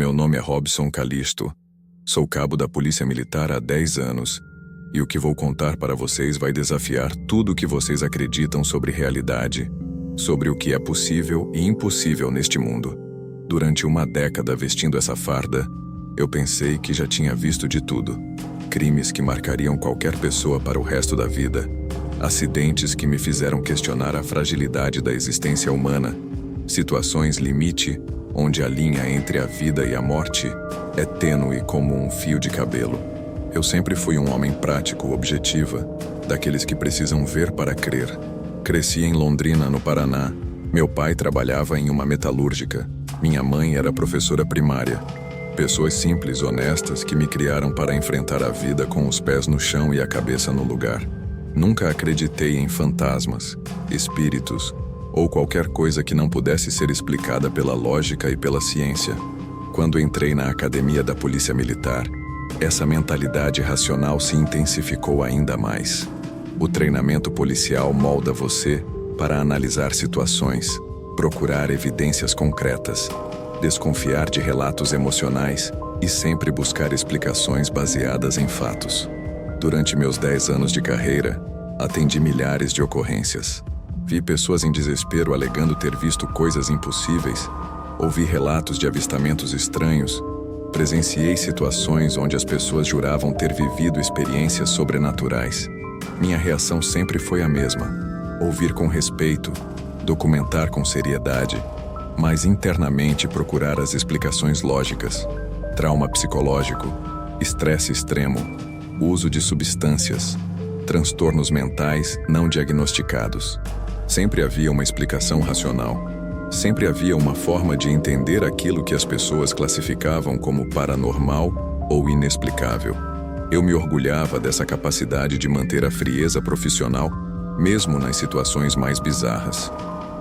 Meu nome é Robson Calisto. Sou cabo da Polícia Militar há 10 anos. E o que vou contar para vocês vai desafiar tudo o que vocês acreditam sobre realidade, sobre o que é possível e impossível neste mundo. Durante uma década vestindo essa farda, eu pensei que já tinha visto de tudo. Crimes que marcariam qualquer pessoa para o resto da vida. Acidentes que me fizeram questionar a fragilidade da existência humana. Situações limite, onde a linha entre a vida e a morte é tênue como um fio de cabelo. Eu sempre fui um homem prático, objetiva, daqueles que precisam ver para crer. Cresci em Londrina, no Paraná. Meu pai trabalhava em uma metalúrgica. Minha mãe era professora primária. Pessoas simples, honestas, que me criaram para enfrentar a vida com os pés no chão e a cabeça no lugar. Nunca acreditei em fantasmas, espíritos ou qualquer coisa que não pudesse ser explicada pela lógica e pela ciência. Quando entrei na academia da Polícia Militar, essa mentalidade racional se intensificou ainda mais. O treinamento policial molda você para analisar situações, procurar evidências concretas, desconfiar de relatos emocionais e sempre buscar explicações baseadas em fatos. Durante meus 10 anos de carreira, atendi milhares de ocorrências. Vi pessoas em desespero alegando ter visto coisas impossíveis. Ouvi relatos de avistamentos estranhos. Presenciei situações onde as pessoas juravam ter vivido experiências sobrenaturais. Minha reação sempre foi a mesma: ouvir com respeito, documentar com seriedade, mas internamente procurar as explicações lógicas. Trauma psicológico, estresse extremo, uso de substâncias, transtornos mentais não diagnosticados. Sempre havia uma explicação racional. Sempre havia uma forma de entender aquilo que as pessoas classificavam como paranormal ou inexplicável. Eu me orgulhava dessa capacidade de manter a frieza profissional, mesmo nas situações mais bizarras.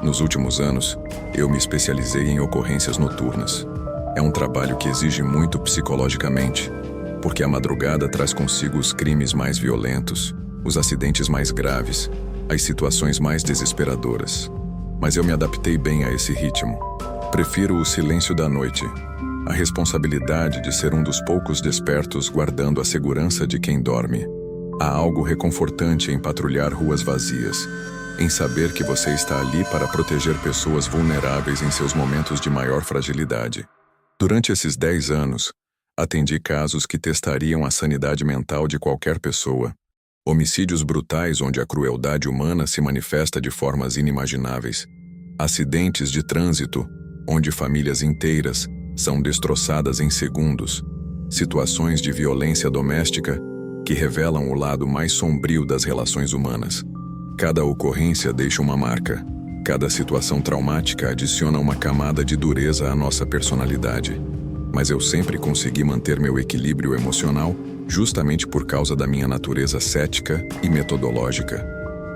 Nos últimos anos, eu me especializei em ocorrências noturnas. É um trabalho que exige muito psicologicamente, porque a madrugada traz consigo os crimes mais violentos, os acidentes mais graves, as situações mais desesperadoras. Mas eu me adaptei bem a esse ritmo. Prefiro o silêncio da noite, a responsabilidade de ser um dos poucos despertos guardando a segurança de quem dorme. Há algo reconfortante em patrulhar ruas vazias, em saber que você está ali para proteger pessoas vulneráveis em seus momentos de maior fragilidade. Durante esses 10 anos, atendi casos que testariam a sanidade mental de qualquer pessoa. Homicídios brutais onde a crueldade humana se manifesta de formas inimagináveis. Acidentes de trânsito, onde famílias inteiras são destroçadas em segundos. Situações de violência doméstica que revelam o lado mais sombrio das relações humanas. Cada ocorrência deixa uma marca. Cada situação traumática adiciona uma camada de dureza à nossa personalidade. Mas eu sempre consegui manter meu equilíbrio emocional justamente por causa da minha natureza cética e metodológica.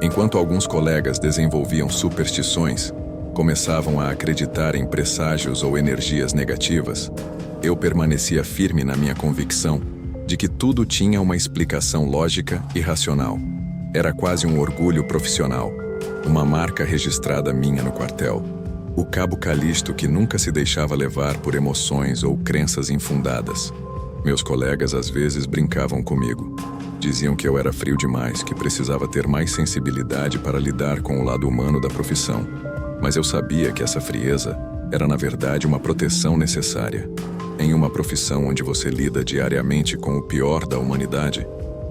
Enquanto alguns colegas desenvolviam superstições, começavam a acreditar em presságios ou energias negativas, eu permanecia firme na minha convicção de que tudo tinha uma explicação lógica e racional. Era quase um orgulho profissional, uma marca registrada minha no quartel. O cabo Calisto que nunca se deixava levar por emoções ou crenças infundadas. Meus colegas às vezes brincavam comigo. Diziam que eu era frio demais, que precisava ter mais sensibilidade para lidar com o lado humano da profissão. Mas eu sabia que essa frieza era na verdade uma proteção necessária. Em uma profissão onde você lida diariamente com o pior da humanidade,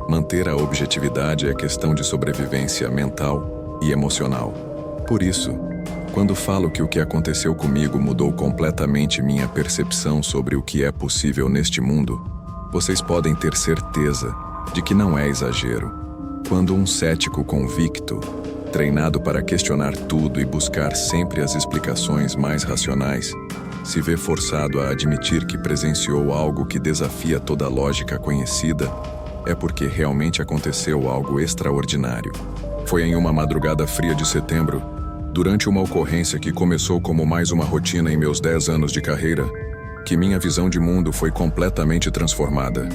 manter a objetividade é questão de sobrevivência mental e emocional. Por isso, quando falo que o que aconteceu comigo mudou completamente minha percepção sobre o que é possível neste mundo, vocês podem ter certeza de que não é exagero. Quando um cético convicto, treinado para questionar tudo e buscar sempre as explicações mais racionais, se vê forçado a admitir que presenciou algo que desafia toda a lógica conhecida, é porque realmente aconteceu algo extraordinário. Foi em uma madrugada fria de setembro, durante uma ocorrência que começou como mais uma rotina em meus 10 anos de carreira, que minha visão de mundo foi completamente transformada.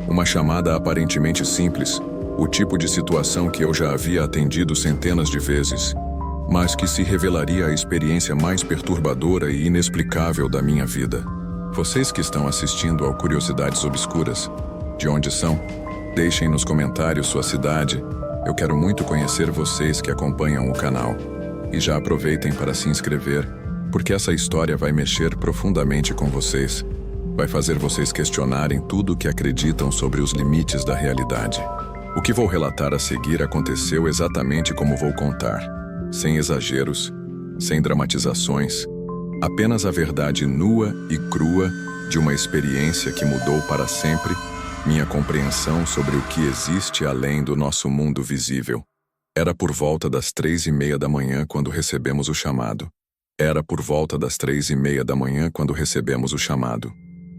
Uma chamada aparentemente simples, o tipo de situação que eu já havia atendido centenas de vezes, mas que se revelaria a experiência mais perturbadora e inexplicável da minha vida. Vocês que estão assistindo ao Curiosidades Obscuras, de onde são? Deixem nos comentários sua cidade. Eu quero muito conhecer vocês que acompanham o canal. E já aproveitem para se inscrever, porque essa história vai mexer profundamente com vocês. Vai fazer vocês questionarem tudo o que acreditam sobre os limites da realidade. O que vou relatar a seguir aconteceu exatamente como vou contar. Sem exageros, sem dramatizações. Apenas a verdade nua e crua de uma experiência que mudou para sempre minha compreensão sobre o que existe além do nosso mundo visível. Era por volta das 3:30 da manhã quando recebemos o chamado.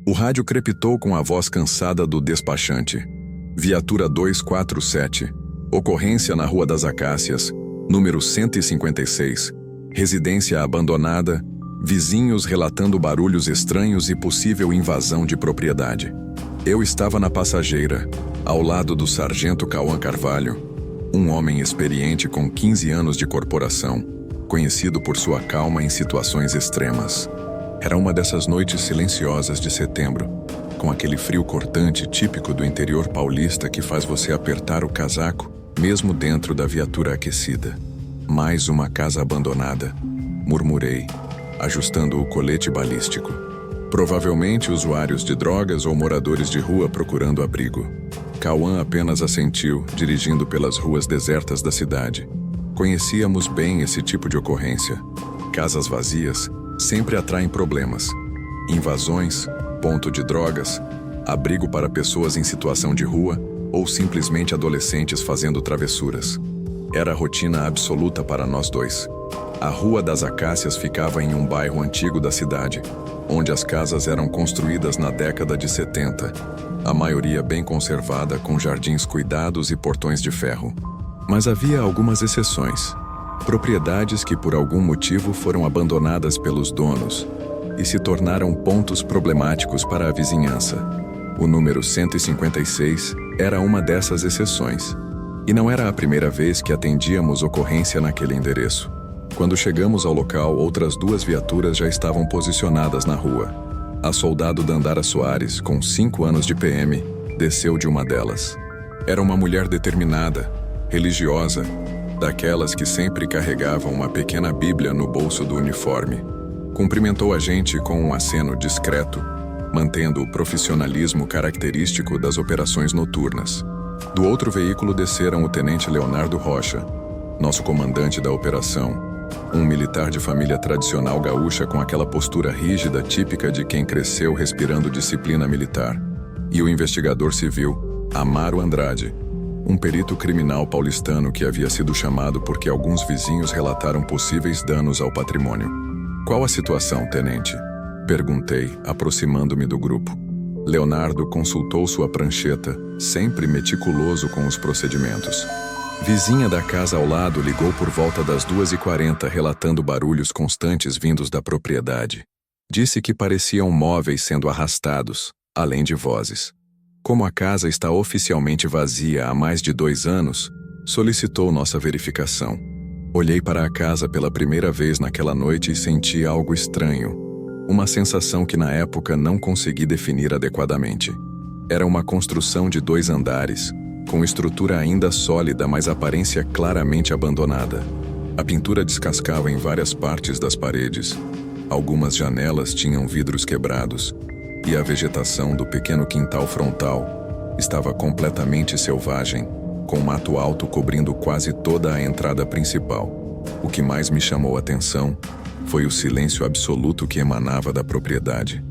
O rádio crepitou com a voz cansada do despachante. Viatura 247. Ocorrência na Rua das Acácias, número 156. Residência abandonada. Vizinhos relatando barulhos estranhos e possível invasão de propriedade. Eu estava na passageira, ao lado do sargento Cauã Carvalho, um homem experiente com 15 anos de corporação, conhecido por sua calma em situações extremas. Era uma dessas noites silenciosas de setembro, com aquele frio cortante típico do interior paulista que faz você apertar o casaco, mesmo dentro da viatura aquecida. Mais uma casa abandonada, murmurei, ajustando o colete balístico. Provavelmente usuários de drogas ou moradores de rua procurando abrigo. Cauã apenas assentiu, dirigindo pelas ruas desertas da cidade. Conhecíamos bem esse tipo de ocorrência. Casas vazias sempre atraem problemas. Invasões, ponto de drogas, abrigo para pessoas em situação de rua ou simplesmente adolescentes fazendo travessuras. Era a rotina absoluta para nós dois. A Rua das Acácias ficava em um bairro antigo da cidade, onde as casas eram construídas na década de 70, a maioria bem conservada, com jardins cuidados e portões de ferro. Mas havia algumas exceções. Propriedades que por algum motivo foram abandonadas pelos donos e se tornaram pontos problemáticos para a vizinhança. O número 156 era uma dessas exceções. E não era a primeira vez que atendíamos ocorrência naquele endereço. Quando chegamos ao local, outras 2 viaturas já estavam posicionadas na rua. A soldado Dandara Soares, com 5 anos de PM, desceu de uma delas. Era uma mulher determinada, religiosa, daquelas que sempre carregavam uma pequena Bíblia no bolso do uniforme. Cumprimentou a gente com um aceno discreto, mantendo o profissionalismo característico das operações noturnas. Do outro veículo desceram o tenente Leonardo Rocha, nosso comandante da operação, um militar de família tradicional gaúcha com aquela postura rígida típica de quem cresceu respirando disciplina militar, e o investigador civil, Amaro Andrade, um perito criminal paulistano que havia sido chamado porque alguns vizinhos relataram possíveis danos ao patrimônio. Qual a situação, tenente? Perguntei, aproximando-me do grupo. Leonardo consultou sua prancheta, sempre meticuloso com os procedimentos. Vizinha da casa ao lado ligou por volta das 2:40, relatando barulhos constantes vindos da propriedade. Disse que pareciam móveis sendo arrastados, além de vozes. Como a casa está oficialmente vazia há mais de 2 anos, solicitou nossa verificação. Olhei para a casa pela primeira vez naquela noite e senti algo estranho. Uma sensação que na época não consegui definir adequadamente. Era uma construção de 2 andares, com estrutura ainda sólida, mas aparência claramente abandonada. A pintura descascava em várias partes das paredes. Algumas janelas tinham vidros quebrados, e a vegetação do pequeno quintal frontal estava completamente selvagem, com mato alto cobrindo quase toda a entrada principal. O que mais me chamou a atenção foi o silêncio absoluto que emanava da propriedade.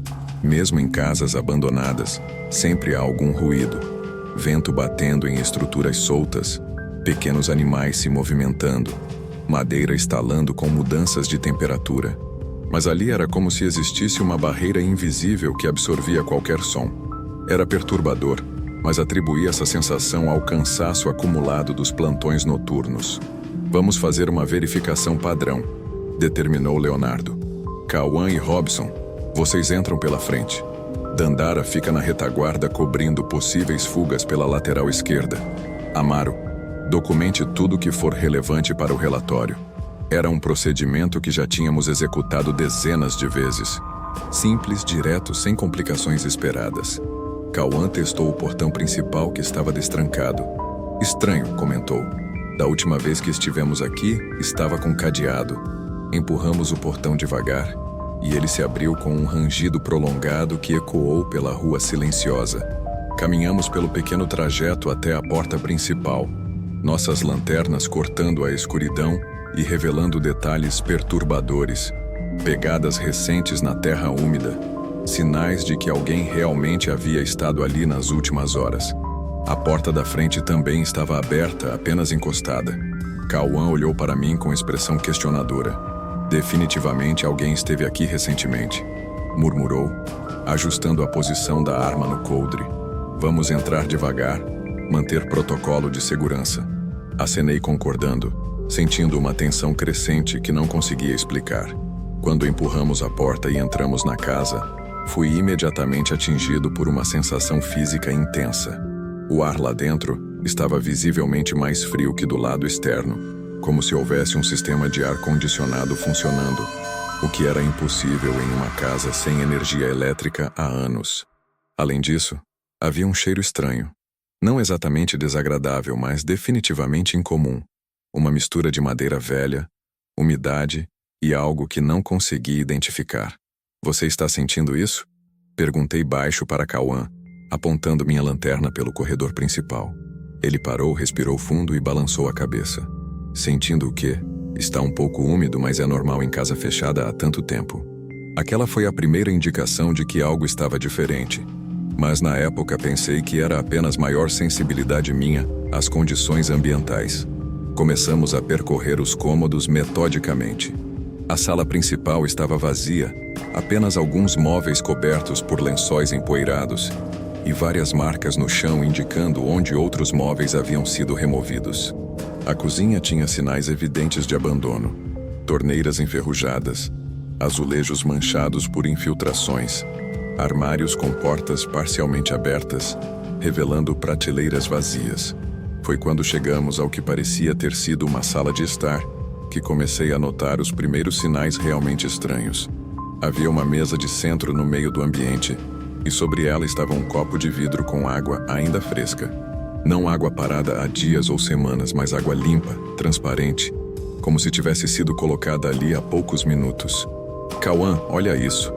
Mesmo em casas abandonadas, sempre há algum ruído. Vento batendo em estruturas soltas, pequenos animais se movimentando, madeira estalando com mudanças de temperatura. Mas ali era como se existisse uma barreira invisível que absorvia qualquer som. Era perturbador, mas atribuía essa sensação ao cansaço acumulado dos plantões noturnos. Vamos fazer uma verificação padrão, determinou Leonardo. Cauã e Robson, vocês entram pela frente. Dandara fica na retaguarda cobrindo possíveis fugas pela lateral esquerda. Amaro, documente tudo que for relevante para o relatório. Era um procedimento que já tínhamos executado dezenas de vezes. Simples, direto, sem complicações esperadas. Cauã testou o portão principal que estava destrancado. Estranho, comentou. Da última vez que estivemos aqui, estava com cadeado. Empurramos o portão devagar e ele se abriu com um rangido prolongado que ecoou pela rua silenciosa. Caminhamos pelo pequeno trajeto até a porta principal, nossas lanternas cortando a escuridão e revelando detalhes perturbadores, pegadas recentes na terra úmida, sinais de que alguém realmente havia estado ali nas últimas horas. A porta da frente também estava aberta, apenas encostada. Cauã olhou para mim com expressão questionadora. Definitivamente alguém esteve aqui recentemente, murmurou, ajustando a posição da arma no coldre. Vamos entrar devagar, manter protocolo de segurança. Acenei concordando, sentindo uma tensão crescente que não conseguia explicar. Quando empurramos a porta e entramos na casa, fui imediatamente atingido por uma sensação física intensa. O ar lá dentro estava visivelmente mais frio que do lado externo, como se houvesse um sistema de ar-condicionado funcionando, o que era impossível em uma casa sem energia elétrica há anos. Além disso, havia um cheiro estranho. Não exatamente desagradável, mas definitivamente incomum. Uma mistura de madeira velha, umidade e algo que não consegui identificar. Você está sentindo isso? Perguntei baixo para Cauã, apontando minha lanterna pelo corredor principal. Ele parou, respirou fundo e balançou a cabeça. Sentindo o quê? Está um pouco úmido, mas é normal em casa fechada há tanto tempo. Aquela foi a primeira indicação de que algo estava diferente. Mas na época pensei que era apenas maior sensibilidade minha às condições ambientais. Começamos a percorrer os cômodos metodicamente. A sala principal estava vazia, apenas alguns móveis cobertos por lençóis empoeirados e várias marcas no chão indicando onde outros móveis haviam sido removidos. A cozinha tinha sinais evidentes de abandono, torneiras enferrujadas, azulejos manchados por infiltrações, armários com portas parcialmente abertas, revelando prateleiras vazias. Foi quando chegamos ao que parecia ter sido uma sala de estar que comecei a notar os primeiros sinais realmente estranhos. Havia uma mesa de centro no meio do ambiente, e sobre ela estava um copo de vidro com água ainda fresca. Não água parada há dias ou semanas, mas água limpa, transparente, como se tivesse sido colocada ali há poucos minutos. Cauã, olha isso.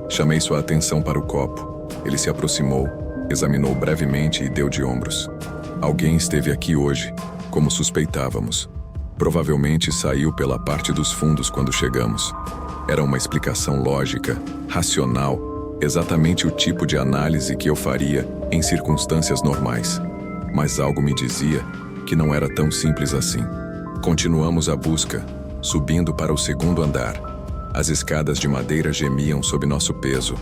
Chamei sua atenção para o copo. Ele se aproximou, examinou brevemente e deu de ombros. Alguém esteve aqui hoje, como suspeitávamos. Provavelmente saiu pela parte dos fundos quando chegamos. Era uma explicação lógica, racional, exatamente o tipo de análise que eu faria em circunstâncias normais. Mas algo me dizia que não era tão simples assim. Continuamos a busca, subindo para o segundo andar. As escadas de madeira gemiam sob nosso peso,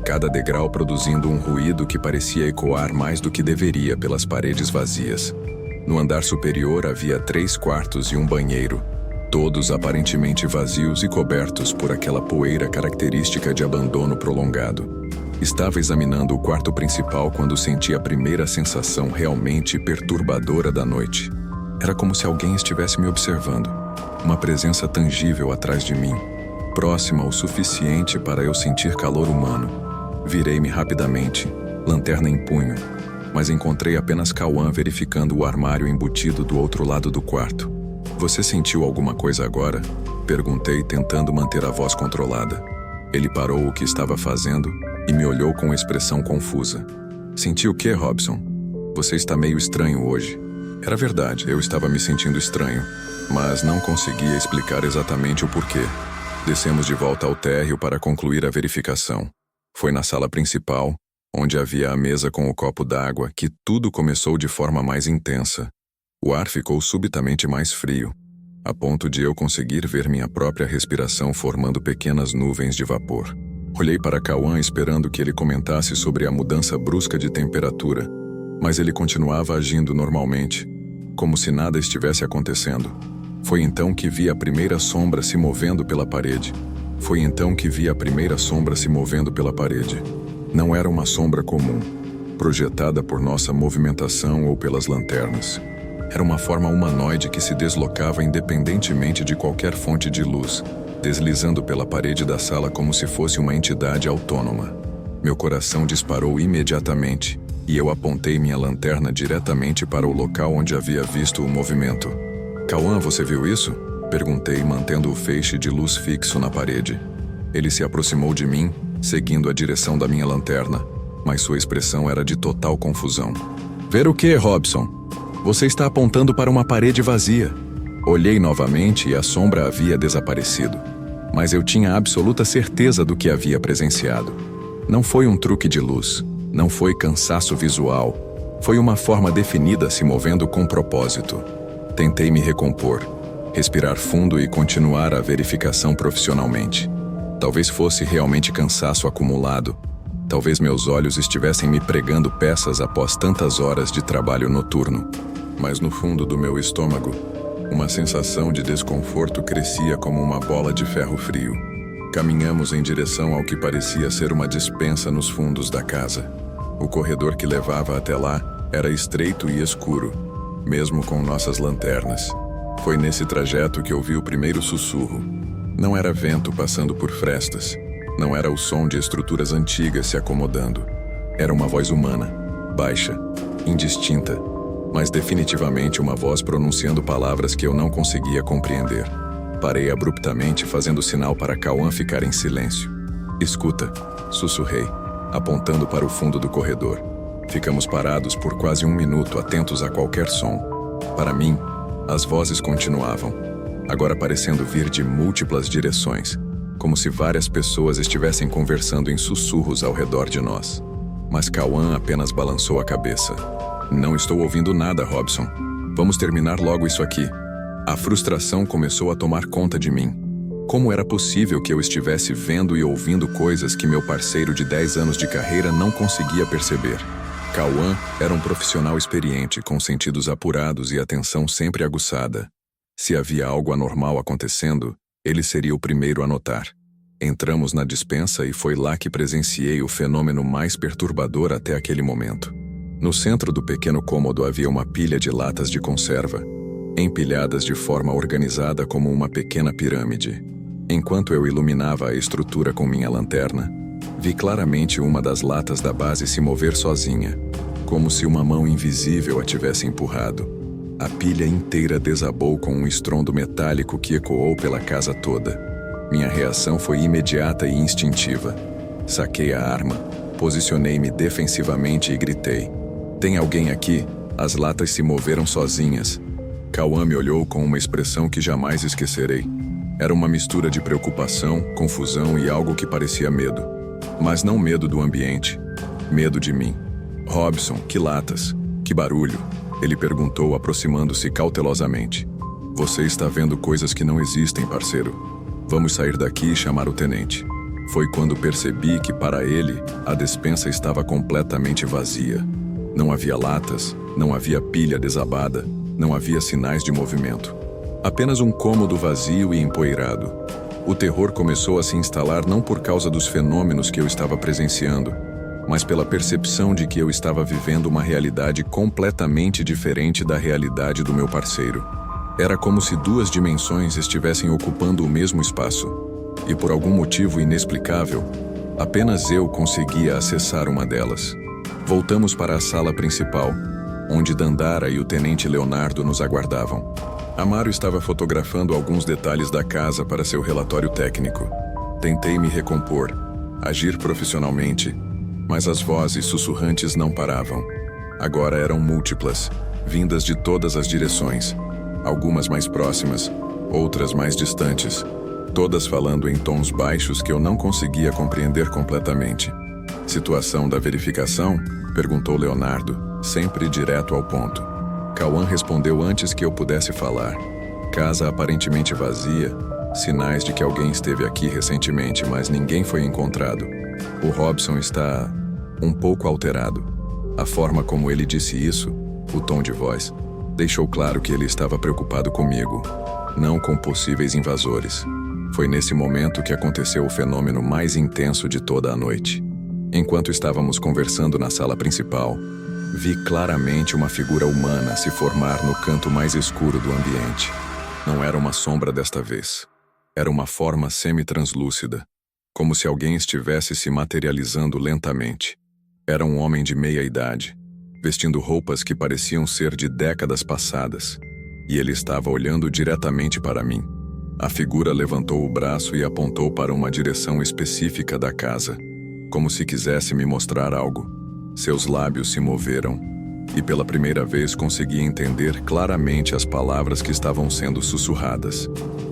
cada degrau produzindo um ruído que parecia ecoar mais do que deveria pelas paredes vazias. No andar superior havia 3 quartos e um banheiro, todos aparentemente vazios e cobertos por aquela poeira característica de abandono prolongado. Estava examinando o quarto principal quando senti a primeira sensação realmente perturbadora da noite. Era como se alguém estivesse me observando, uma presença tangível atrás de mim, próxima o suficiente para eu sentir calor humano. Virei-me rapidamente, lanterna em punho, mas encontrei apenas Cauã verificando o armário embutido do outro lado do quarto. Você sentiu alguma coisa agora? Perguntei, tentando manter a voz controlada. Ele parou o que estava fazendo e me olhou com expressão confusa. Senti o quê, Robson? Você está meio estranho hoje. Era verdade, eu estava me sentindo estranho, mas não conseguia explicar exatamente o porquê. Descemos de volta ao térreo para concluir a verificação. Foi na sala principal, onde havia a mesa com o copo d'água, que tudo começou de forma mais intensa. O ar ficou subitamente mais frio, a ponto de eu conseguir ver minha própria respiração formando pequenas nuvens de vapor. Olhei para Cauã esperando que ele comentasse sobre a mudança brusca de temperatura, mas ele continuava agindo normalmente, como se nada estivesse acontecendo. Foi então que vi a primeira sombra se movendo pela parede. Não era uma sombra comum, projetada por nossa movimentação ou pelas lanternas. Era uma forma humanoide que se deslocava independentemente de qualquer fonte de luz, deslizando pela parede da sala como se fosse uma entidade autônoma. Meu coração disparou imediatamente e eu apontei minha lanterna diretamente para o local onde havia visto o movimento. "Cauã, você viu isso?" Perguntei, mantendo o feixe de luz fixo na parede. Ele se aproximou de mim, seguindo a direção da minha lanterna, mas sua expressão era de total confusão. "Ver o quê, Robson? Você está apontando para uma parede vazia." Olhei novamente e a sombra havia desaparecido, mas eu tinha absoluta certeza do que havia presenciado. Não foi um truque de luz, não foi cansaço visual, foi uma forma definida se movendo com propósito. Tentei me recompor, respirar fundo e continuar a verificação profissionalmente. Talvez fosse realmente cansaço acumulado, talvez meus olhos estivessem me pregando peças após tantas horas de trabalho noturno, mas no fundo do meu estômago, uma sensação de desconforto crescia como uma bola de ferro frio. Caminhamos em direção ao que parecia ser uma despensa nos fundos da casa. O corredor que levava até lá era estreito e escuro, mesmo com nossas lanternas. Foi nesse trajeto que ouvi o primeiro sussurro. Não era vento passando por frestas. Não era o som de estruturas antigas se acomodando. Era uma voz humana, baixa, indistinta, mas definitivamente uma voz pronunciando palavras que eu não conseguia compreender. Parei abruptamente, fazendo sinal para Cauã ficar em silêncio. "Escuta", sussurrei, apontando para o fundo do corredor. Ficamos parados por quase 1 minuto, atentos a qualquer som. Para mim, as vozes continuavam, agora parecendo vir de múltiplas direções, como se várias pessoas estivessem conversando em sussurros ao redor de nós. Mas Cauã apenas balançou a cabeça. "Não estou ouvindo nada, Robson. Vamos terminar logo isso aqui." A frustração começou a tomar conta de mim. Como era possível que eu estivesse vendo e ouvindo coisas que meu parceiro de 10 anos de carreira não conseguia perceber? Cauã era um profissional experiente, com sentidos apurados e atenção sempre aguçada. Se havia algo anormal acontecendo, ele seria o primeiro a notar. Entramos na despensa e foi lá que presenciei o fenômeno mais perturbador até aquele momento. No centro do pequeno cômodo havia uma pilha de latas de conserva, empilhadas de forma organizada como uma pequena pirâmide. Enquanto eu iluminava a estrutura com minha lanterna, vi claramente uma das latas da base se mover sozinha, como se uma mão invisível a tivesse empurrado. A pilha inteira desabou com um estrondo metálico que ecoou pela casa toda. Minha reação foi imediata e instintiva. Saquei a arma, posicionei-me defensivamente e gritei: "Tem alguém aqui?" As latas se moveram sozinhas. Cauã me olhou com uma expressão que jamais esquecerei. Era uma mistura de preocupação, confusão e algo que parecia medo. Mas não medo do ambiente, medo de mim. "Robson, que latas? Que barulho?" Ele perguntou, aproximando-se cautelosamente. "Você está vendo coisas que não existem, parceiro. Vamos sair daqui e chamar o tenente." Foi quando percebi que, para ele, a despensa estava completamente vazia. Não havia latas, não havia pilha desabada, não havia sinais de movimento. Apenas um cômodo vazio e empoeirado. O terror começou a se instalar não por causa dos fenômenos que eu estava presenciando, mas pela percepção de que eu estava vivendo uma realidade completamente diferente da realidade do meu parceiro. Era como se 2 dimensões estivessem ocupando o mesmo espaço, e por algum motivo inexplicável, apenas eu conseguia acessar uma delas. Voltamos para a sala principal, onde Dandara e o tenente Leonardo nos aguardavam. Amaro estava fotografando alguns detalhes da casa para seu relatório técnico. Tentei me recompor, agir profissionalmente, mas as vozes sussurrantes não paravam. Agora eram múltiplas, vindas de todas as direções, algumas mais próximas, outras mais distantes, todas falando em tons baixos que eu não conseguia compreender completamente. "Situação da verificação?" perguntou Leonardo, sempre direto ao ponto. Cauã respondeu antes que eu pudesse falar. "Casa aparentemente vazia, sinais de que alguém esteve aqui recentemente, mas ninguém foi encontrado. O Robson está um pouco alterado." A forma como ele disse isso, o tom de voz, deixou claro que ele estava preocupado comigo, não com possíveis invasores. Foi nesse momento que aconteceu o fenômeno mais intenso de toda a noite. Enquanto estávamos conversando na sala principal, vi claramente uma figura humana se formar no canto mais escuro do ambiente. Não era uma sombra desta vez. Era uma forma semi-translúcida, como se alguém estivesse se materializando lentamente. Era um homem de meia idade, vestindo roupas que pareciam ser de décadas passadas, e ele estava olhando diretamente para mim. A figura levantou o braço e apontou para uma direção específica da casa, como se quisesse me mostrar algo. Seus lábios se moveram, e pela primeira vez consegui entender claramente as palavras que estavam sendo sussurradas.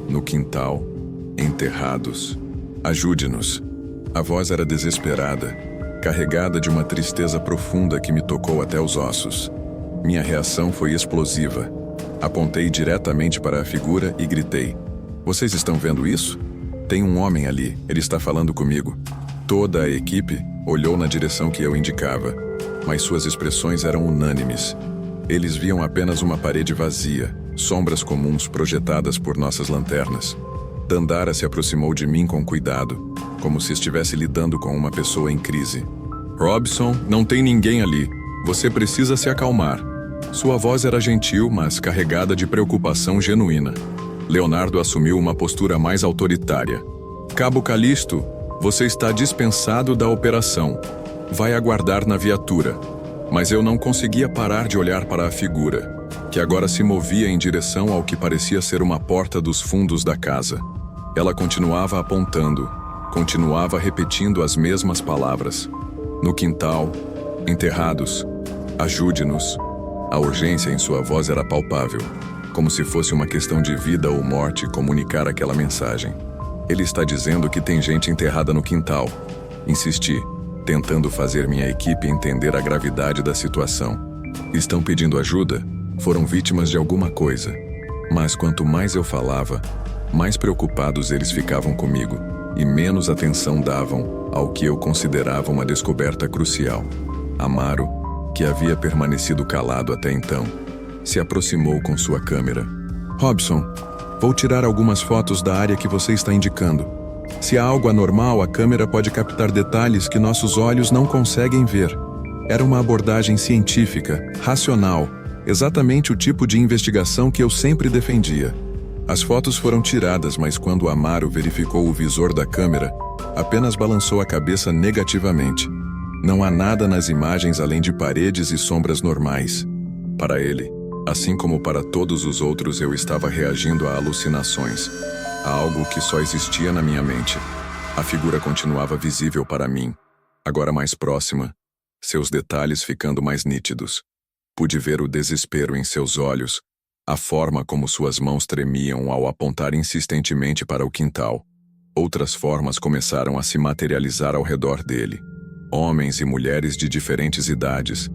No quintal, enterrados. Ajude-nos. A voz era desesperada, carregada de uma tristeza profunda que me tocou até os ossos. Minha reação foi explosiva. Apontei diretamente para a figura e gritei: "Vocês estão vendo isso? Tem um homem ali, ele está falando comigo." Toda a equipe olhou na direção que eu indicava, mas suas expressões eram unânimes. Eles viam apenas uma parede vazia, sombras comuns projetadas por nossas lanternas. Dandara se aproximou de mim com cuidado, como se estivesse lidando com uma pessoa em crise. "Robson, não tem ninguém ali. Você precisa se acalmar." Sua voz era gentil, mas carregada de preocupação genuína. Leonardo assumiu uma postura mais autoritária. "Cabo Calisto, você está dispensado da operação. Vai aguardar na viatura." Mas eu não conseguia parar de olhar para a figura, que agora se movia em direção ao que parecia ser uma porta dos fundos da casa. Ela continuava apontando, continuava repetindo as mesmas palavras. "No quintal, enterrados, ajude-nos." A urgência em sua voz era palpável, como se fosse uma questão de vida ou morte comunicar aquela mensagem. "Ele está dizendo que tem gente enterrada no quintal." Insisti, tentando fazer minha equipe entender a gravidade da situação. "Estão pedindo ajuda? Foram vítimas de alguma coisa." Mas quanto mais eu falava, mais preocupados eles ficavam comigo, e menos atenção davam ao que eu considerava uma descoberta crucial. Amaro, que havia permanecido calado até então, se aproximou com sua câmera. "Robson, vou tirar algumas fotos da área que você está indicando. Se há algo anormal, a câmera pode captar detalhes que nossos olhos não conseguem ver." Era uma abordagem científica, racional, exatamente o tipo de investigação que eu sempre defendia. As fotos foram tiradas, mas quando Amaro verificou o visor da câmera, apenas balançou a cabeça negativamente. Não há nada nas imagens além de paredes e sombras normais. Para ele, assim como para todos os outros, eu estava reagindo a alucinações, a algo que só existia na minha mente. A figura continuava visível para mim, agora mais próxima, seus detalhes ficando mais nítidos. Pude ver o desespero em seus olhos, a forma como suas mãos tremiam ao apontar insistentemente para o quintal. Outras formas começaram a se materializar ao redor dele. Homens e mulheres de diferentes idades,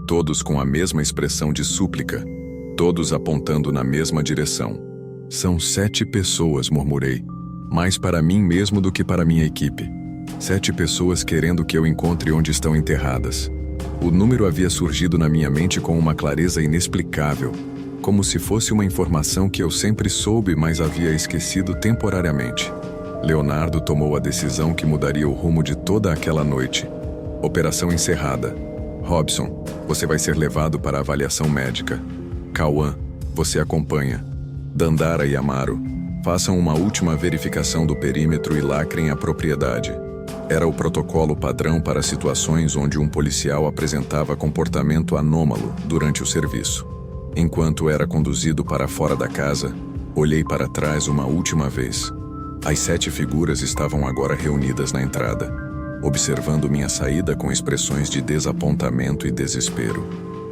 todos com a mesma expressão de súplica, todos apontando na mesma direção. "São 7 pessoas", murmurei, mais para mim mesmo do que para minha equipe. 7 pessoas querendo que eu encontre onde estão enterradas. O número havia surgido na minha mente com uma clareza inexplicável, como se fosse uma informação que eu sempre soube, mas havia esquecido temporariamente. Leonardo tomou a decisão que mudaria o rumo de toda aquela noite. Operação encerrada. "Robson, você vai ser levado para a avaliação médica. Cauã, você acompanha. Dandara e Amaro, façam uma última verificação do perímetro e lacrem a propriedade." Era o protocolo padrão para situações onde um policial apresentava comportamento anômalo durante o serviço. Enquanto era conduzido para fora da casa, olhei para trás uma última vez. As 7 figuras estavam agora reunidas na entrada, observando minha saída com expressões de desapontamento e desespero.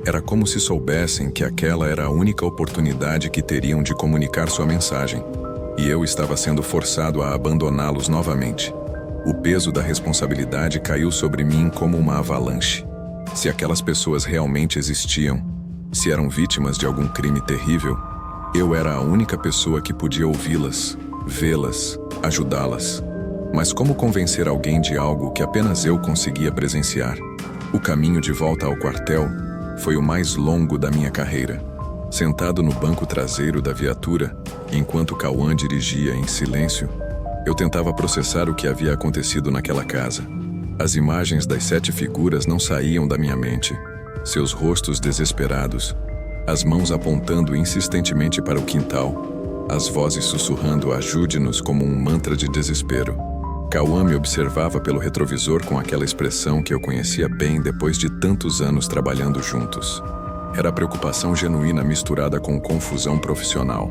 Era como se soubessem que aquela era a única oportunidade que teriam de comunicar sua mensagem, e eu estava sendo forçado a abandoná-los novamente. O peso da responsabilidade caiu sobre mim como uma avalanche. Se aquelas pessoas realmente existiam, se eram vítimas de algum crime terrível, eu era a única pessoa que podia ouvi-las, vê-las, ajudá-las. Mas como convencer alguém de algo que apenas eu conseguia presenciar? O caminho de volta ao quartel foi o mais longo da minha carreira. Sentado no banco traseiro da viatura, enquanto Cauã dirigia em silêncio, eu tentava processar o que havia acontecido naquela casa. As imagens das 7 figuras não saíam da minha mente. Seus rostos desesperados, as mãos apontando insistentemente para o quintal, as vozes sussurrando "ajude-nos" como um mantra de desespero. Cauã me observava pelo retrovisor com aquela expressão que eu conhecia bem depois de tantos anos trabalhando juntos. Era preocupação genuína misturada com confusão profissional.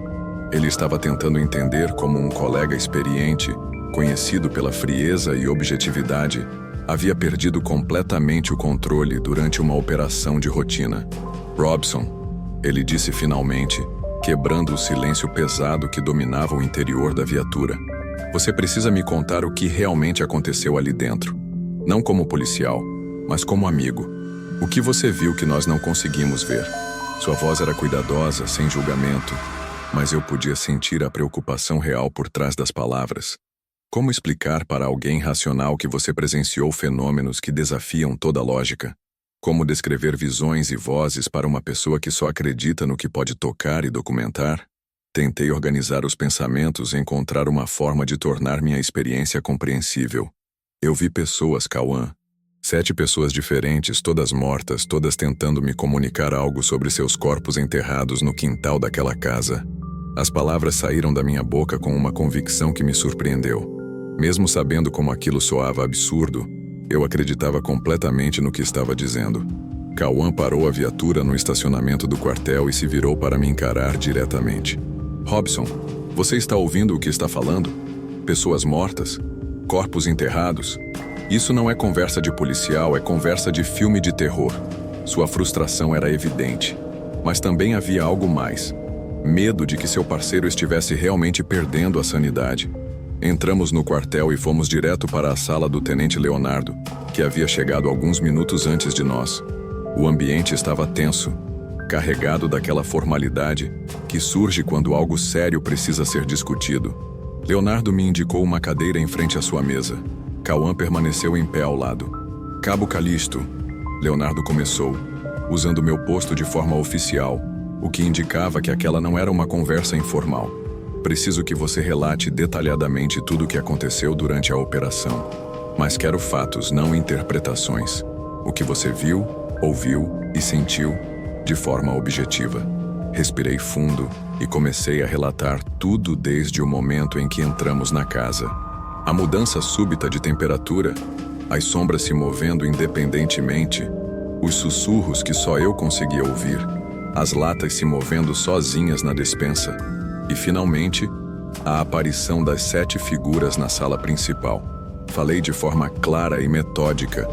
Ele estava tentando entender como um colega experiente, conhecido pela frieza e objetividade, havia perdido completamente o controle durante uma operação de rotina. "Robson", ele disse finalmente, quebrando o silêncio pesado que dominava o interior da viatura. "Você precisa me contar o que realmente aconteceu ali dentro. Não como policial, mas como amigo. O que você viu que nós não conseguimos ver?" Sua voz era cuidadosa, sem julgamento, mas eu podia sentir a preocupação real por trás das palavras. Como explicar para alguém racional que você presenciou fenômenos que desafiam toda lógica? Como descrever visões e vozes para uma pessoa que só acredita no que pode tocar e documentar? Tentei organizar os pensamentos e encontrar uma forma de tornar minha experiência compreensível. Eu vi pessoas, Cauã. 7 pessoas diferentes, todas mortas, todas tentando me comunicar algo sobre seus corpos enterrados no quintal daquela casa. As palavras saíram da minha boca com uma convicção que me surpreendeu. Mesmo sabendo como aquilo soava absurdo, eu acreditava completamente no que estava dizendo. Cauã parou a viatura no estacionamento do quartel e se virou para me encarar diretamente. "Robson, você está ouvindo o que está falando? Pessoas mortas? Corpos enterrados? Isso não é conversa de policial, é conversa de filme de terror." Sua frustração era evidente, mas também havia algo mais. Medo de que seu parceiro estivesse realmente perdendo a sanidade. Entramos no quartel e fomos direto para a sala do tenente Leonardo, que havia chegado alguns minutos antes de nós. O ambiente estava tenso, carregado daquela formalidade que surge quando algo sério precisa ser discutido. Leonardo me indicou uma cadeira em frente à sua mesa. Cauã permaneceu em pé ao lado. "Cabo Calixto", Leonardo começou, usando meu posto de forma oficial, o que indicava que aquela não era uma conversa informal. "Preciso que você relate detalhadamente tudo o que aconteceu durante a operação. Mas quero fatos, não interpretações. O que você viu, ouviu e sentiu, de forma objetiva." Respirei fundo e comecei a relatar tudo desde o momento em que entramos na casa. A mudança súbita de temperatura, as sombras se movendo independentemente, os sussurros que só eu conseguia ouvir, as latas se movendo sozinhas na despensa e, finalmente, a aparição das 7 figuras na sala principal. Falei de forma clara e metódica,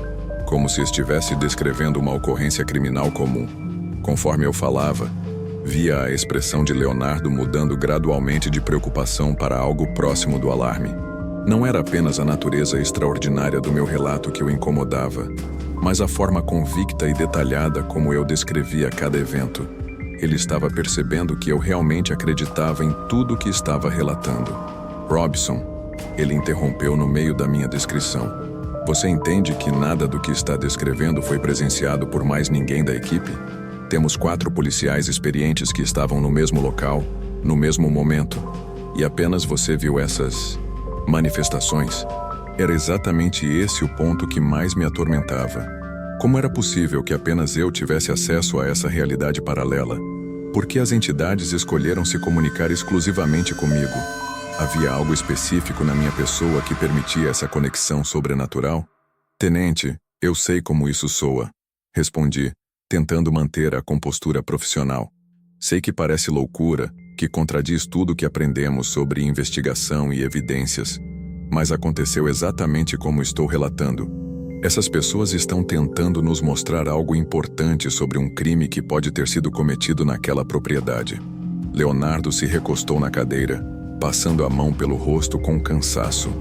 como se estivesse descrevendo uma ocorrência criminal comum. Conforme eu falava, via a expressão de Leonardo mudando gradualmente de preocupação para algo próximo do alarme. Não era apenas a natureza extraordinária do meu relato que o incomodava, mas a forma convicta e detalhada como eu descrevia cada evento. Ele estava percebendo que eu realmente acreditava em tudo o que estava relatando. "Robson", ele interrompeu no meio da minha descrição. "Você entende que nada do que está descrevendo foi presenciado por mais ninguém da equipe? Temos 4 policiais experientes que estavam no mesmo local, no mesmo momento, e apenas você viu essas manifestações." Era exatamente esse o ponto que mais me atormentava. Como era possível que apenas eu tivesse acesso a essa realidade paralela? Por que as entidades escolheram se comunicar exclusivamente comigo? Havia algo específico na minha pessoa que permitia essa conexão sobrenatural? "Tenente, eu sei como isso soa", respondi, tentando manter a compostura profissional. "Sei que parece loucura, que contradiz tudo o que aprendemos sobre investigação e evidências, mas aconteceu exatamente como estou relatando. Essas pessoas estão tentando nos mostrar algo importante sobre um crime que pode ter sido cometido naquela propriedade." Leonardo se recostou na cadeira, passando a mão pelo rosto com cansaço.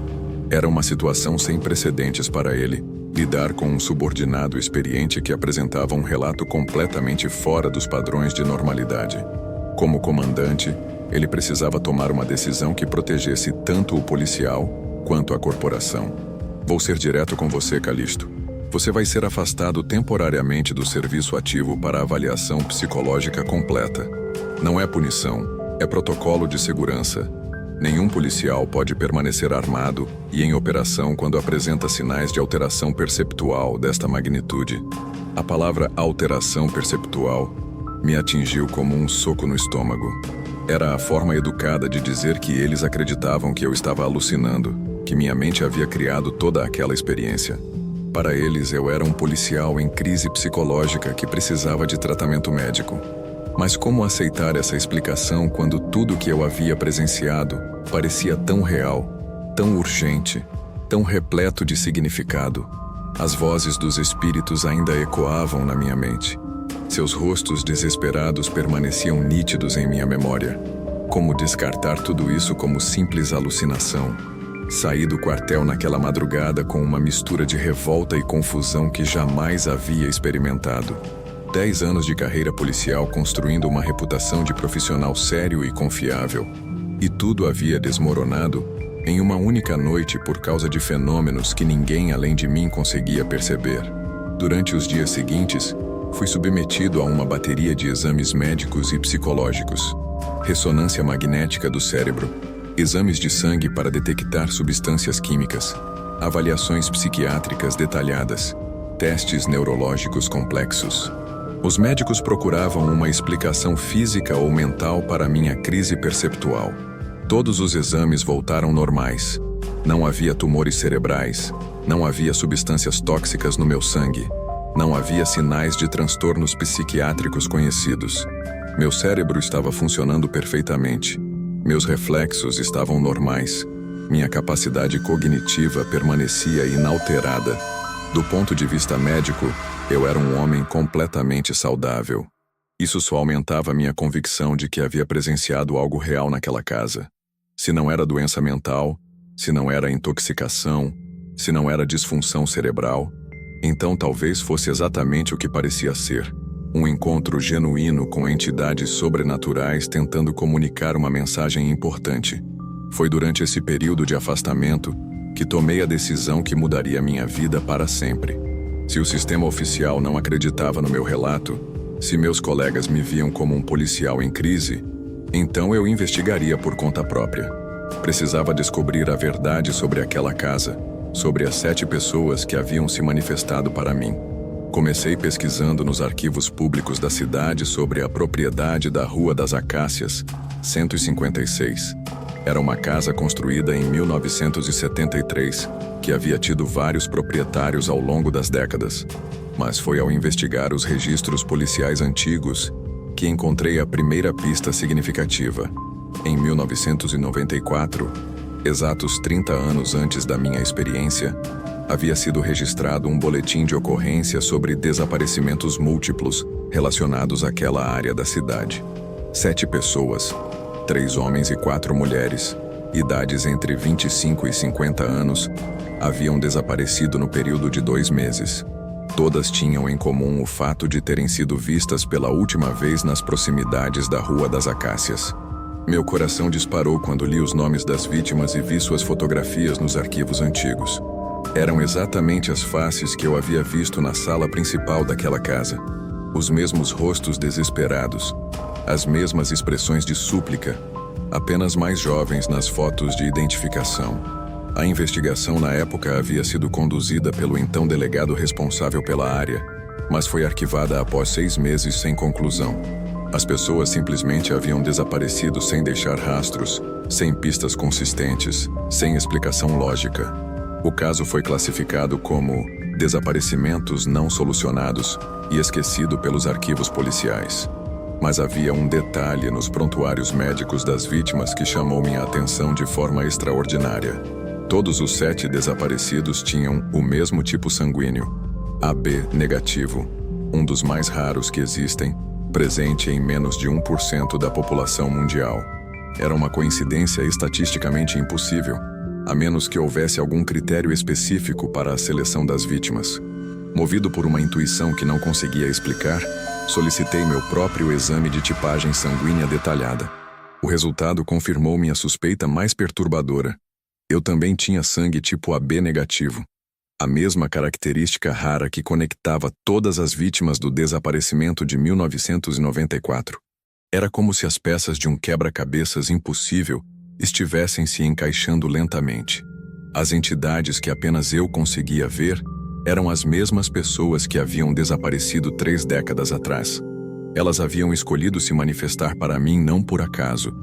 Era uma situação sem precedentes para ele, lidar com um subordinado experiente que apresentava um relato completamente fora dos padrões de normalidade. Como comandante, ele precisava tomar uma decisão que protegesse tanto o policial quanto a corporação. "Vou ser direto com você, Calixto. Você vai ser afastado temporariamente do serviço ativo para avaliação psicológica completa. Não é punição, é protocolo de segurança. Nenhum policial pode permanecer armado e em operação quando apresenta sinais de alteração perceptual desta magnitude." A palavra alteração perceptual me atingiu como um soco no estômago. Era a forma educada de dizer que eles acreditavam que eu estava alucinando, que minha mente havia criado toda aquela experiência. Para eles, eu era um policial em crise psicológica que precisava de tratamento médico. Mas como aceitar essa explicação quando tudo que eu havia presenciado parecia tão real, tão urgente, tão repleto de significado? As vozes dos espíritos ainda ecoavam na minha mente. Seus rostos desesperados permaneciam nítidos em minha memória. Como descartar tudo isso como simples alucinação? Saí do quartel naquela madrugada com uma mistura de revolta e confusão que jamais havia experimentado. 10 anos de carreira policial construindo uma reputação de profissional sério e confiável. E tudo havia desmoronado em uma única noite por causa de fenômenos que ninguém além de mim conseguia perceber. Durante os dias seguintes, fui submetido a uma bateria de exames médicos e psicológicos. Ressonância magnética do cérebro, exames de sangue para detectar substâncias químicas, avaliações psiquiátricas detalhadas, testes neurológicos complexos. Os médicos procuravam uma explicação física ou mental para minha crise perceptual. Todos os exames voltaram normais. Não havia tumores cerebrais, não havia substâncias tóxicas no meu sangue, não havia sinais de transtornos psiquiátricos conhecidos. Meu cérebro estava funcionando perfeitamente. Meus reflexos estavam normais. Minha capacidade cognitiva permanecia inalterada. Do ponto de vista médico, eu era um homem completamente saudável. Isso só aumentava minha convicção de que havia presenciado algo real naquela casa. Se não era doença mental, se não era intoxicação, se não era disfunção cerebral, então talvez fosse exatamente o que parecia ser. Um encontro genuíno com entidades sobrenaturais tentando comunicar uma mensagem importante. Foi durante esse período de afastamento que tomei a decisão que mudaria minha vida para sempre. Se o sistema oficial não acreditava no meu relato, se meus colegas me viam como um policial em crise, então eu investigaria por conta própria. Precisava descobrir a verdade sobre aquela casa, sobre as 7 pessoas que haviam se manifestado para mim. Comecei pesquisando nos arquivos públicos da cidade sobre a propriedade da Rua das Acácias, 156. Era uma casa construída em 1973, que havia tido vários proprietários ao longo das décadas. Mas foi ao investigar os registros policiais antigos que encontrei a primeira pista significativa. Em 1994, exatos 30 anos antes da minha experiência, havia sido registrado um boletim de ocorrência sobre desaparecimentos múltiplos relacionados àquela área da cidade. 7 pessoas, 3 homens e 4 mulheres, idades entre 25 e 50 anos, haviam desaparecido no período de 2 meses. Todas tinham em comum o fato de terem sido vistas pela última vez nas proximidades da Rua das Acácias. Meu coração disparou quando li os nomes das vítimas e vi suas fotografias nos arquivos antigos. Eram exatamente as faces que eu havia visto na sala principal daquela casa. Os mesmos rostos desesperados, as mesmas expressões de súplica, apenas mais jovens nas fotos de identificação. A investigação na época havia sido conduzida pelo então delegado responsável pela área, mas foi arquivada após 6 meses sem conclusão. As pessoas simplesmente haviam desaparecido sem deixar rastros, sem pistas consistentes, sem explicação lógica. O caso foi classificado como desaparecimentos não solucionados e esquecido pelos arquivos policiais. Mas havia um detalhe nos prontuários médicos das vítimas que chamou minha atenção de forma extraordinária. Todos os 7 desaparecidos tinham o mesmo tipo sanguíneo, AB negativo, um dos mais raros que existem, presente em menos de 1% da população mundial. Era uma coincidência estatisticamente impossível, a menos que houvesse algum critério específico para a seleção das vítimas. Movido por uma intuição que não conseguia explicar, solicitei meu próprio exame de tipagem sanguínea detalhada. O resultado confirmou minha suspeita mais perturbadora. Eu também tinha sangue tipo AB negativo, a mesma característica rara que conectava todas as vítimas do desaparecimento de 1994. Era como se as peças de um quebra-cabeças impossível estivessem se encaixando lentamente. As entidades que apenas eu conseguia ver eram as mesmas pessoas que haviam desaparecido 3 décadas atrás. Elas haviam escolhido se manifestar para mim não por acaso,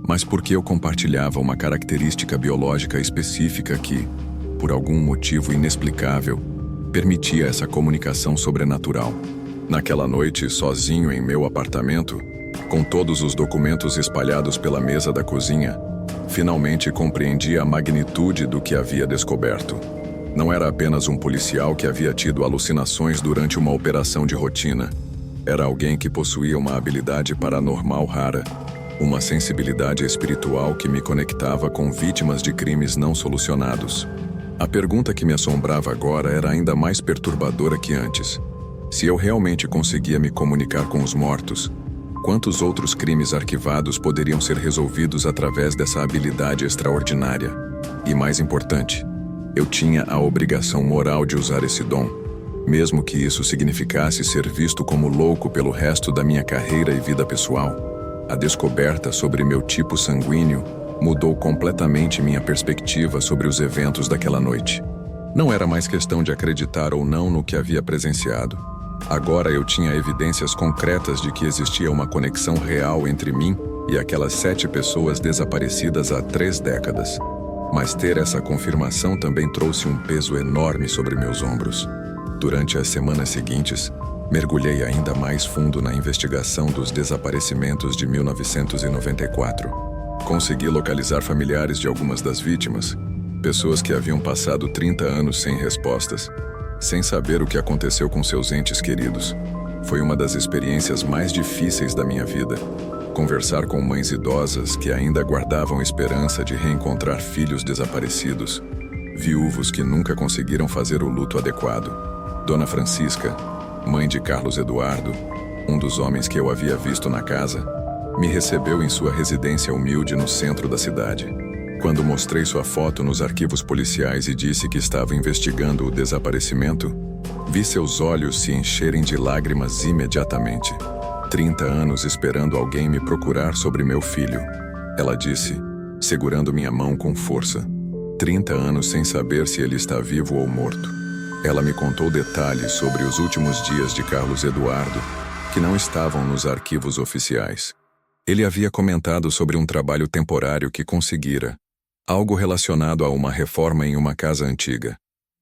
mas porque eu compartilhava uma característica biológica específica que, por algum motivo inexplicável, permitia essa comunicação sobrenatural. Naquela noite, sozinho em meu apartamento, com todos os documentos espalhados pela mesa da cozinha, finalmente compreendi a magnitude do que havia descoberto. Não era apenas um policial que havia tido alucinações durante uma operação de rotina. Era alguém que possuía uma habilidade paranormal rara, uma sensibilidade espiritual que me conectava com vítimas de crimes não solucionados. A pergunta que me assombrava agora era ainda mais perturbadora que antes. Se eu realmente conseguia me comunicar com os mortos, quantos outros crimes arquivados poderiam ser resolvidos através dessa habilidade extraordinária? E mais importante, eu tinha a obrigação moral de usar esse dom, mesmo que isso significasse ser visto como louco pelo resto da minha carreira e vida pessoal. A descoberta sobre meu tipo sanguíneo mudou completamente minha perspectiva sobre os eventos daquela noite. Não era mais questão de acreditar ou não no que havia presenciado. Agora eu tinha evidências concretas de que existia uma conexão real entre mim e aquelas 7 pessoas desaparecidas há 3 décadas. Mas ter essa confirmação também trouxe um peso enorme sobre meus ombros. Durante as semanas seguintes, mergulhei ainda mais fundo na investigação dos desaparecimentos de 1994. Consegui localizar familiares de algumas das vítimas, pessoas que haviam passado 30 anos sem respostas, sem saber o que aconteceu com seus entes queridos. Foi uma das experiências mais difíceis da minha vida. Conversar com mães idosas que ainda guardavam esperança de reencontrar filhos desaparecidos, viúvos que nunca conseguiram fazer o luto adequado. Dona Francisca, mãe de Carlos Eduardo, um dos homens que eu havia visto na casa, me recebeu em sua residência humilde no centro da cidade. Quando mostrei sua foto nos arquivos policiais e disse que estava investigando o desaparecimento, vi seus olhos se encherem de lágrimas imediatamente. 30 anos esperando alguém me procurar sobre meu filho, ela disse, segurando minha mão com força. 30 anos sem saber se ele está vivo ou morto. Ela me contou detalhes sobre os últimos dias de Carlos Eduardo, que não estavam nos arquivos oficiais. Ele havia comentado sobre um trabalho temporário que conseguira, algo relacionado a uma reforma em uma casa antiga.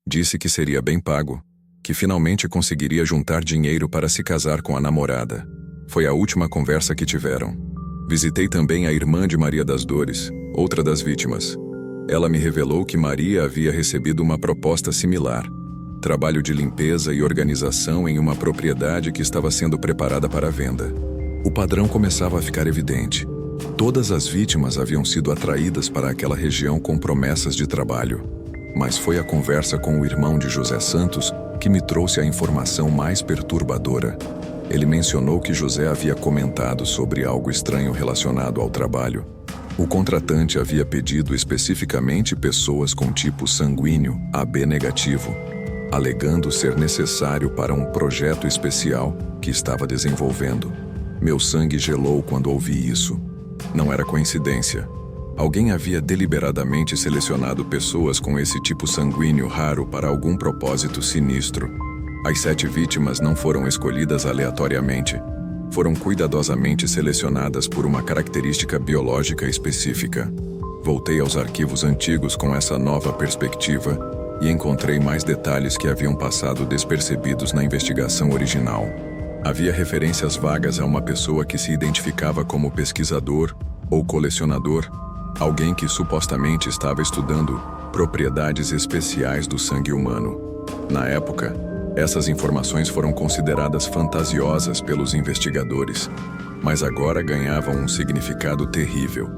Disse que seria bem pago, que finalmente conseguiria juntar dinheiro para se casar com a namorada. Foi a última conversa que tiveram. Visitei também a irmã de Maria das Dores, outra das vítimas. Ela me revelou que Maria havia recebido uma proposta similar. Trabalho de limpeza e organização em uma propriedade que estava sendo preparada para venda. O padrão começava a ficar evidente. Todas as vítimas haviam sido atraídas para aquela região com promessas de trabalho. Mas foi a conversa com o irmão de José Santos que me trouxe a informação mais perturbadora. Ele mencionou que José havia comentado sobre algo estranho relacionado ao trabalho. O contratante havia pedido especificamente pessoas com tipo sanguíneo AB negativo, alegando ser necessário para um projeto especial que estava desenvolvendo. Meu sangue gelou quando ouvi isso. Não era coincidência. Alguém havia deliberadamente selecionado pessoas com esse tipo sanguíneo raro para algum propósito sinistro. As 7 vítimas não foram escolhidas aleatoriamente. Foram cuidadosamente selecionadas por uma característica biológica específica. Voltei aos arquivos antigos com essa nova perspectiva e encontrei mais detalhes que haviam passado despercebidos na investigação original. Havia referências vagas a uma pessoa que se identificava como pesquisador ou colecionador, alguém que supostamente estava estudando propriedades especiais do sangue humano. Na época, essas informações foram consideradas fantasiosas pelos investigadores, mas agora ganhavam um significado terrível.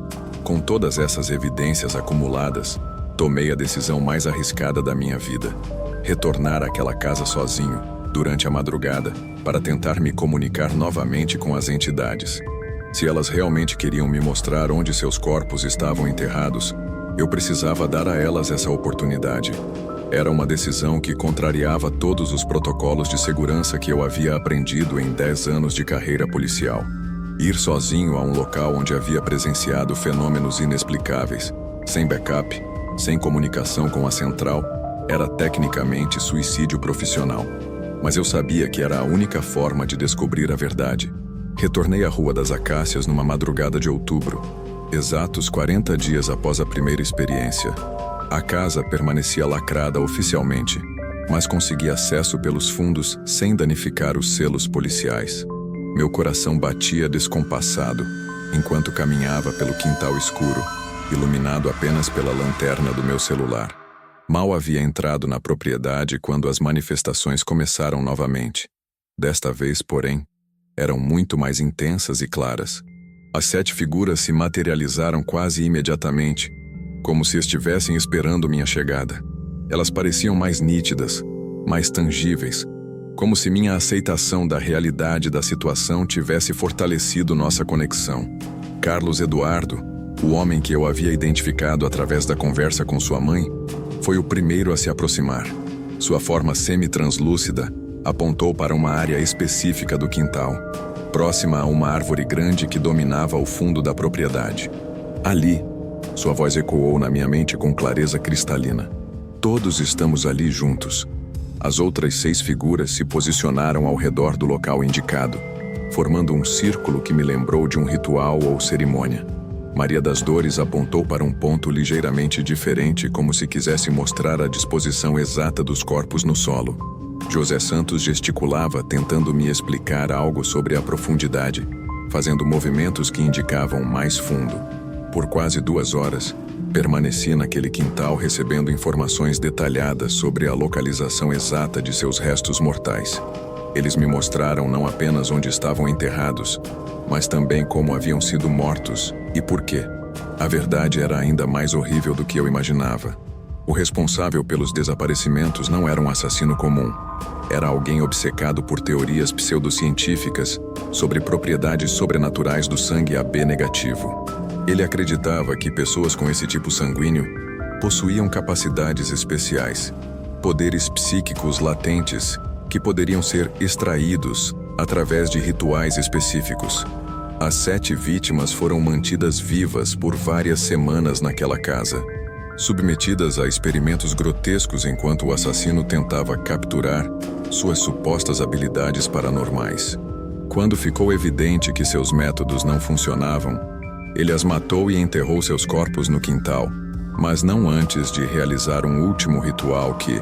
Com todas essas evidências acumuladas, tomei a decisão mais arriscada da minha vida: retornar àquela casa sozinho, durante a madrugada, para tentar me comunicar novamente com as entidades. Se elas realmente queriam me mostrar onde seus corpos estavam enterrados, eu precisava dar a elas essa oportunidade. Era uma decisão que contrariava todos os protocolos de segurança que eu havia aprendido em 10 anos de carreira policial. Ir sozinho a um local onde havia presenciado fenômenos inexplicáveis, sem backup, sem comunicação com a central, era tecnicamente suicídio profissional. Mas eu sabia que era a única forma de descobrir a verdade. Retornei à Rua das Acácias numa madrugada de outubro, exatos 40 dias após a primeira experiência. A casa permanecia lacrada oficialmente, mas consegui acesso pelos fundos sem danificar os selos policiais. Meu coração batia descompassado enquanto caminhava pelo quintal escuro, iluminado apenas pela lanterna do meu celular. Mal havia entrado na propriedade quando as manifestações começaram novamente. Desta vez, porém, eram muito mais intensas e claras. As 7 figuras se materializaram quase imediatamente, como se estivessem esperando minha chegada. Elas pareciam mais nítidas, mais tangíveis, como se minha aceitação da realidade da situação tivesse fortalecido nossa conexão. Carlos Eduardo, o homem que eu havia identificado através da conversa com sua mãe, foi o primeiro a se aproximar. Sua forma semi-translúcida apontou para uma área específica do quintal, próxima a uma árvore grande que dominava o fundo da propriedade. Ali, sua voz ecoou na minha mente com clareza cristalina. Todos estamos ali juntos. As outras 6 figuras se posicionaram ao redor do local indicado, formando um círculo que me lembrou de um ritual ou cerimônia. Maria das Dores apontou para um ponto ligeiramente diferente, como se quisesse mostrar a disposição exata dos corpos no solo. José Santos gesticulava, tentando me explicar algo sobre a profundidade, fazendo movimentos que indicavam mais fundo. Por quase 2 horas, permaneci naquele quintal recebendo informações detalhadas sobre a localização exata de seus restos mortais. Eles me mostraram não apenas onde estavam enterrados, mas também como haviam sido mortos e por quê. A verdade era ainda mais horrível do que eu imaginava. O responsável pelos desaparecimentos não era um assassino comum. Era alguém obcecado por teorias pseudocientíficas sobre propriedades sobrenaturais do sangue AB negativo. Ele acreditava que pessoas com esse tipo sanguíneo possuíam capacidades especiais, poderes psíquicos latentes que poderiam ser extraídos através de rituais específicos. As 7 vítimas foram mantidas vivas por várias semanas naquela casa, submetidas a experimentos grotescos enquanto o assassino tentava capturar suas supostas habilidades paranormais. Quando ficou evidente que seus métodos não funcionavam, ele as matou e enterrou seus corpos no quintal, mas não antes de realizar um último ritual que,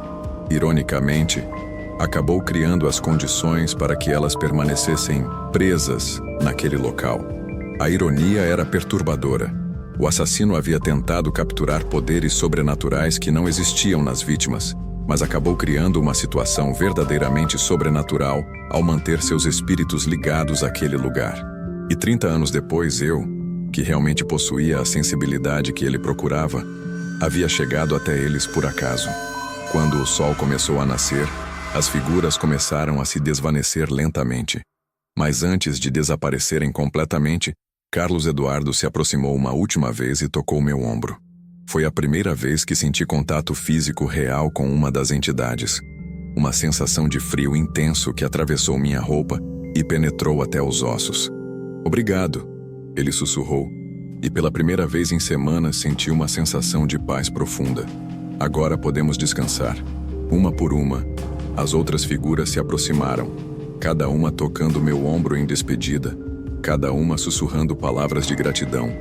ironicamente, acabou criando as condições para que elas permanecessem presas naquele local. A ironia era perturbadora. O assassino havia tentado capturar poderes sobrenaturais que não existiam nas vítimas, mas acabou criando uma situação verdadeiramente sobrenatural ao manter seus espíritos ligados àquele lugar. E 30 anos depois eu, que realmente possuía a sensibilidade que ele procurava, havia chegado até eles por acaso. Quando o sol começou a nascer, as figuras começaram a se desvanecer lentamente. Mas antes de desaparecerem completamente, Carlos Eduardo se aproximou uma última vez e tocou meu ombro. Foi a primeira vez que senti contato físico real com uma das entidades. Uma sensação de frio intenso que atravessou minha roupa e penetrou até os ossos. "Obrigado", ele sussurrou, e pela primeira vez em semanas senti uma sensação de paz profunda. "Agora podemos descansar." Uma por uma, as outras figuras se aproximaram, cada uma tocando meu ombro em despedida, cada uma sussurrando palavras de gratidão.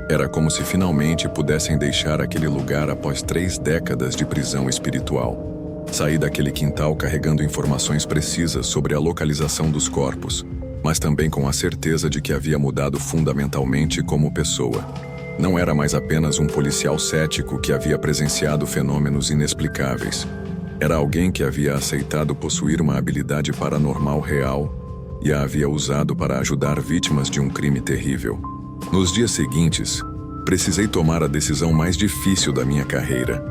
Era como se finalmente pudessem deixar aquele lugar após 3 décadas de prisão espiritual. Saí daquele quintal carregando informações precisas sobre a localização dos corpos, mas também com a certeza de que havia mudado fundamentalmente como pessoa. Não era mais apenas um policial cético que havia presenciado fenômenos inexplicáveis. Era alguém que havia aceitado possuir uma habilidade paranormal real e a havia usado para ajudar vítimas de um crime terrível. Nos dias seguintes, precisei tomar a decisão mais difícil da minha carreira.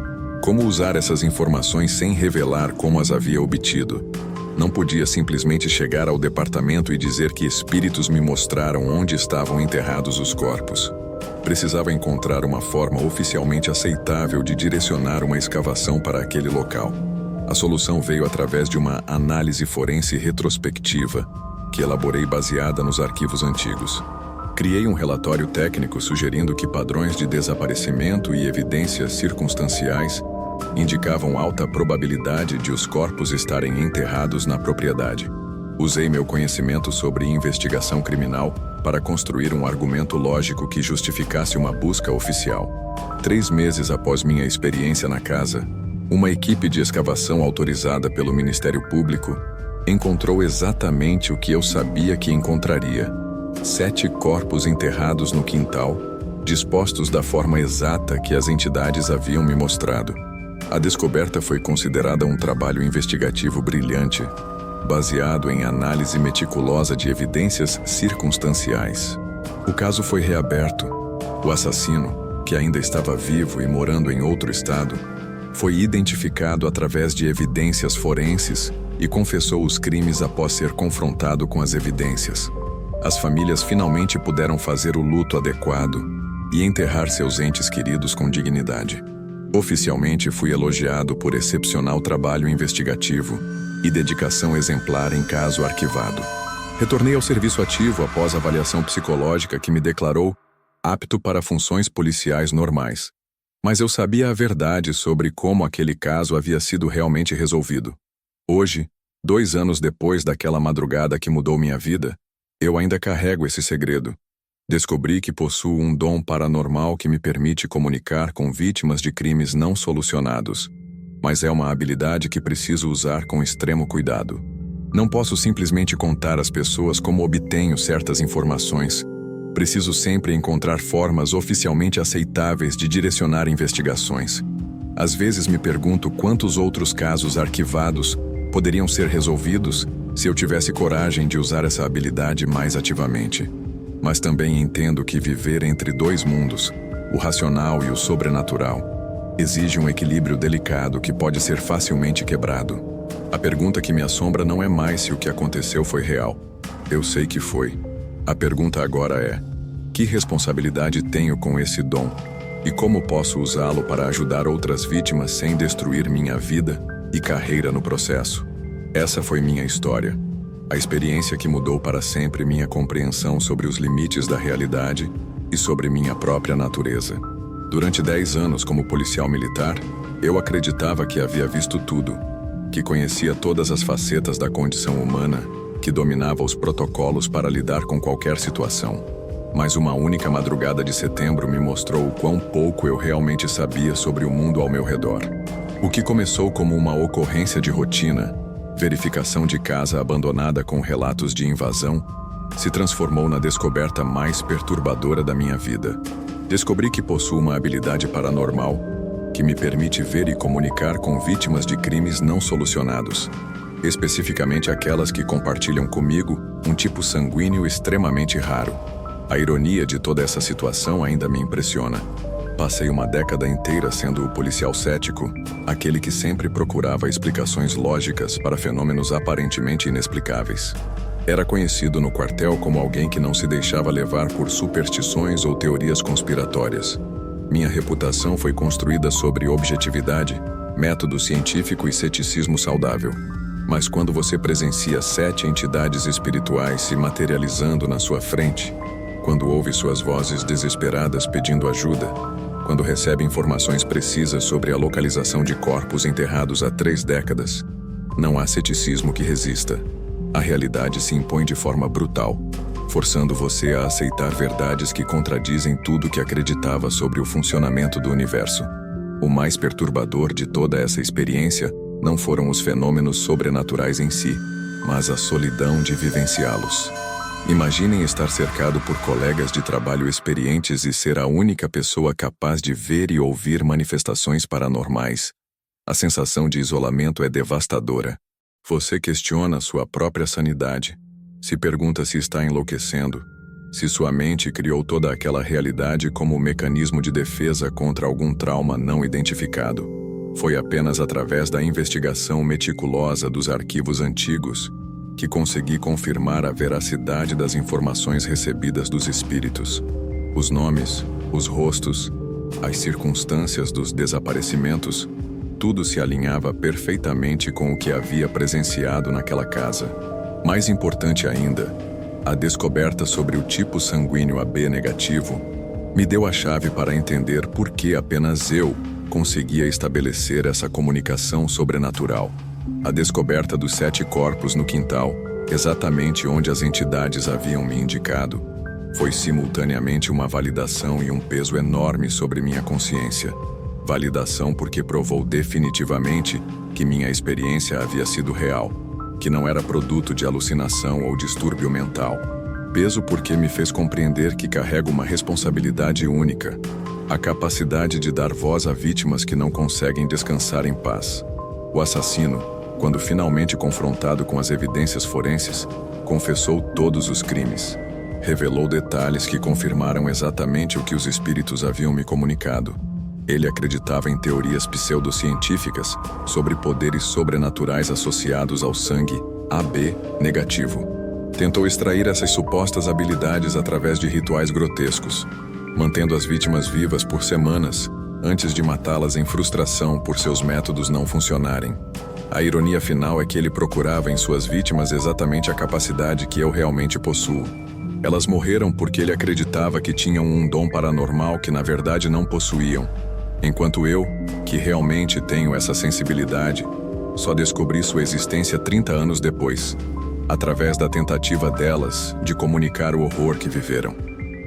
Como usar essas informações sem revelar como as havia obtido? Não podia simplesmente chegar ao departamento e dizer que espíritos me mostraram onde estavam enterrados os corpos. Precisava encontrar uma forma oficialmente aceitável de direcionar uma escavação para aquele local. A solução veio através de uma análise forense retrospectiva que elaborei baseada nos arquivos antigos. Criei um relatório técnico sugerindo que padrões de desaparecimento e evidências circunstanciais indicavam alta probabilidade de os corpos estarem enterrados na propriedade. Usei meu conhecimento sobre investigação criminal para construir um argumento lógico que justificasse uma busca oficial. 3 meses após minha experiência na casa, uma equipe de escavação autorizada pelo Ministério Público encontrou exatamente o que eu sabia que encontraria: 7 corpos enterrados no quintal, dispostos da forma exata que as entidades haviam me mostrado. A descoberta foi considerada um trabalho investigativo brilhante, baseado em análise meticulosa de evidências circunstanciais. O caso foi reaberto. O assassino, que ainda estava vivo e morando em outro estado, foi identificado através de evidências forenses e confessou os crimes após ser confrontado com as evidências. As famílias finalmente puderam fazer o luto adequado e enterrar seus entes queridos com dignidade. Oficialmente fui elogiado por excepcional trabalho investigativo e dedicação exemplar em caso arquivado. Retornei ao serviço ativo após avaliação psicológica que me declarou apto para funções policiais normais. Mas eu sabia a verdade sobre como aquele caso havia sido realmente resolvido. Hoje, 2 anos depois daquela madrugada que mudou minha vida, eu ainda carrego esse segredo. Descobri que possuo um dom paranormal que me permite comunicar com vítimas de crimes não solucionados, mas é uma habilidade que preciso usar com extremo cuidado. Não posso simplesmente contar às pessoas como obtenho certas informações. Preciso sempre encontrar formas oficialmente aceitáveis de direcionar investigações. Às vezes me pergunto quantos outros casos arquivados poderiam ser resolvidos se eu tivesse coragem de usar essa habilidade mais ativamente. Mas também entendo que viver entre 2 mundos, o racional e o sobrenatural, exige um equilíbrio delicado que pode ser facilmente quebrado. A pergunta que me assombra não é mais se o que aconteceu foi real. Eu sei que foi. A pergunta agora é: que responsabilidade tenho com esse dom? E como posso usá-lo para ajudar outras vítimas sem destruir minha vida e carreira no processo? Essa foi minha história. A experiência que mudou para sempre minha compreensão sobre os limites da realidade e sobre minha própria natureza. Durante 10 anos como policial militar, eu acreditava que havia visto tudo, que conhecia todas as facetas da condição humana, que dominava os protocolos para lidar com qualquer situação. Mas uma única madrugada de setembro me mostrou o quão pouco eu realmente sabia sobre o mundo ao meu redor. O que começou como uma ocorrência de rotina, verificação de casa abandonada com relatos de invasão, se transformou na descoberta mais perturbadora da minha vida. Descobri que possuo uma habilidade paranormal que me permite ver e comunicar com vítimas de crimes não solucionados, especificamente aquelas que compartilham comigo um tipo sanguíneo extremamente raro. A ironia de toda essa situação ainda me impressiona. Passei uma década inteira sendo o policial cético, aquele que sempre procurava explicações lógicas para fenômenos aparentemente inexplicáveis. Era conhecido no quartel como alguém que não se deixava levar por superstições ou teorias conspiratórias. Minha reputação foi construída sobre objetividade, método científico e ceticismo saudável. Mas quando você presencia 7 entidades espirituais se materializando na sua frente, quando ouve suas vozes desesperadas pedindo ajuda, quando recebe informações precisas sobre a localização de corpos enterrados há 3 décadas, não há ceticismo que resista. A realidade se impõe de forma brutal, forçando você a aceitar verdades que contradizem tudo que acreditava sobre o funcionamento do universo. O mais perturbador de toda essa experiência não foram os fenômenos sobrenaturais em si, mas a solidão de vivenciá-los. Imaginem estar cercado por colegas de trabalho experientes e ser a única pessoa capaz de ver e ouvir manifestações paranormais. A sensação de isolamento é devastadora. Você questiona sua própria sanidade. Se pergunta se está enlouquecendo, se sua mente criou toda aquela realidade como um mecanismo de defesa contra algum trauma não identificado. Foi apenas através da investigação meticulosa dos arquivos antigos que consegui confirmar a veracidade das informações recebidas dos espíritos. Os nomes, os rostos, as circunstâncias dos desaparecimentos, tudo se alinhava perfeitamente com o que havia presenciado naquela casa. Mais importante ainda, a descoberta sobre o tipo sanguíneo AB negativo me deu a chave para entender por que apenas eu conseguia estabelecer essa comunicação sobrenatural. A descoberta dos 7 corpos no quintal exatamente onde as entidades haviam me indicado, foi simultaneamente uma validação e um peso enorme sobre minha consciência. Validação porque provou definitivamente que minha experiência havia sido real, que não era produto de alucinação ou distúrbio mental. Peso porque me fez compreender que carrego uma responsabilidade única, a capacidade de dar voz a vítimas que não conseguem descansar em paz. O assassino, quando finalmente confrontado com as evidências forenses, confessou todos os crimes. Revelou detalhes que confirmaram exatamente o que os espíritos haviam me comunicado. Ele acreditava em teorias pseudocientíficas sobre poderes sobrenaturais associados ao sangue AB negativo. Tentou extrair essas supostas habilidades através de rituais grotescos, mantendo as vítimas vivas por semanas, antes de matá-las em frustração por seus métodos não funcionarem. A ironia final é que ele procurava em suas vítimas exatamente a capacidade que eu realmente possuo. Elas morreram porque ele acreditava que tinham um dom paranormal que na verdade não possuíam, enquanto eu, que realmente tenho essa sensibilidade, só descobri sua existência 30 anos depois, através da tentativa delas de comunicar o horror que viveram.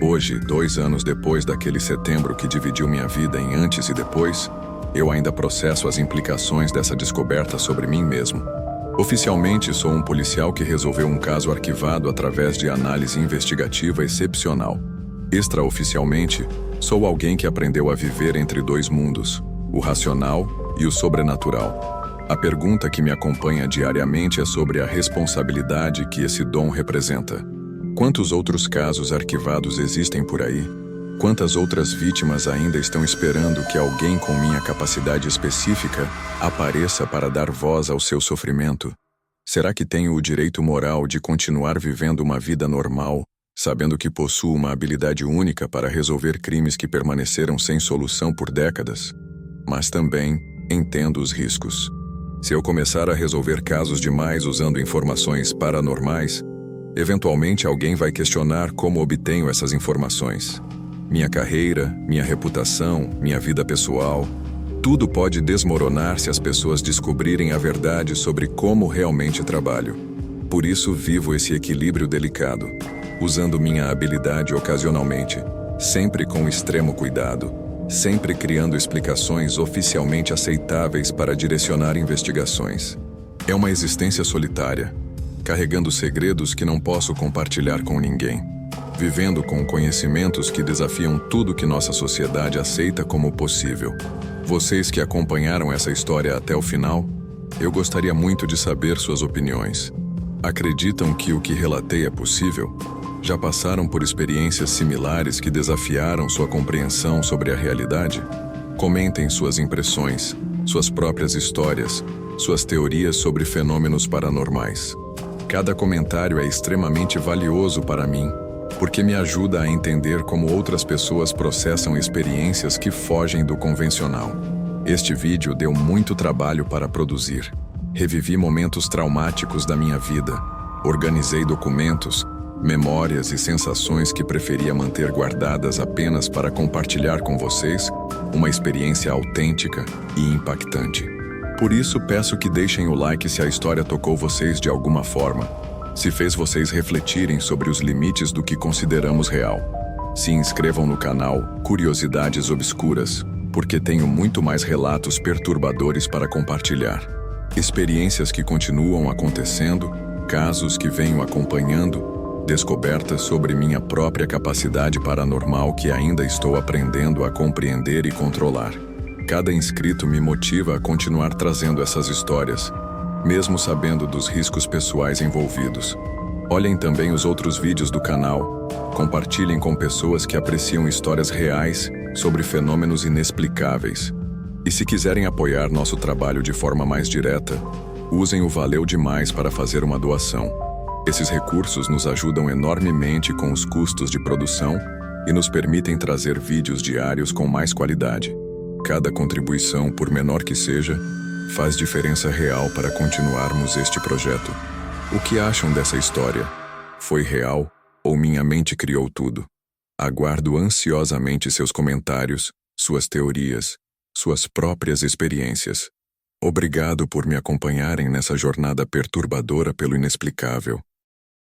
Hoje, 2 anos depois daquele setembro que dividiu minha vida em antes e depois, eu ainda processo as implicações dessa descoberta sobre mim mesmo. Oficialmente, sou um policial que resolveu um caso arquivado através de análise investigativa excepcional. Extraoficialmente, sou alguém que aprendeu a viver entre 2 mundos, o racional e o sobrenatural. A pergunta que me acompanha diariamente é sobre a responsabilidade que esse dom representa. Quantos outros casos arquivados existem por aí? Quantas outras vítimas ainda estão esperando que alguém com minha capacidade específica apareça para dar voz ao seu sofrimento? Será que tenho o direito moral de continuar vivendo uma vida normal, sabendo que possuo uma habilidade única para resolver crimes que permaneceram sem solução por décadas? Mas também entendo os riscos. Se eu começar a resolver casos demais usando informações paranormais, eventualmente alguém vai questionar como obtenho essas informações. Minha carreira, minha reputação, minha vida pessoal, tudo pode desmoronar se as pessoas descobrirem a verdade sobre como realmente trabalho. Por isso vivo esse equilíbrio delicado, usando minha habilidade ocasionalmente, sempre com extremo cuidado, sempre criando explicações oficialmente aceitáveis para direcionar investigações. É uma existência solitária, carregando segredos que não posso compartilhar com ninguém, vivendo com conhecimentos que desafiam tudo que nossa sociedade aceita como possível. Vocês que acompanharam essa história até o final, eu gostaria muito de saber suas opiniões. Acreditam que o que relatei é possível? Já passaram por experiências similares que desafiaram sua compreensão sobre a realidade? Comentem suas impressões, suas próprias histórias, suas teorias sobre fenômenos paranormais. Cada comentário é extremamente valioso para mim, porque me ajuda a entender como outras pessoas processam experiências que fogem do convencional. Este vídeo deu muito trabalho para produzir. Revivi momentos traumáticos da minha vida, organizei documentos, memórias e sensações que preferia manter guardadas apenas para compartilhar com vocês uma experiência autêntica e impactante. Por isso, peço que deixem o like se a história tocou vocês de alguma forma, se fez vocês refletirem sobre os limites do que consideramos real. Se inscrevam no canal Curiosidades Obscuras, porque tenho muito mais relatos perturbadores para compartilhar. Experiências que continuam acontecendo, casos que venho acompanhando, descobertas sobre minha própria capacidade paranormal que ainda estou aprendendo a compreender e controlar. Cada inscrito me motiva a continuar trazendo essas histórias, mesmo sabendo dos riscos pessoais envolvidos. Olhem também os outros vídeos do canal, compartilhem com pessoas que apreciam histórias reais sobre fenômenos inexplicáveis. E se quiserem apoiar nosso trabalho de forma mais direta, usem o Valeu Demais para fazer uma doação. Esses recursos nos ajudam enormemente com os custos de produção e nos permitem trazer vídeos diários com mais qualidade. Cada contribuição, por menor que seja, faz diferença real para continuarmos este projeto. O que acham dessa história? Foi real ou minha mente criou tudo? Aguardo ansiosamente seus comentários, suas teorias, suas próprias experiências. Obrigado por me acompanharem nessa jornada perturbadora pelo inexplicável.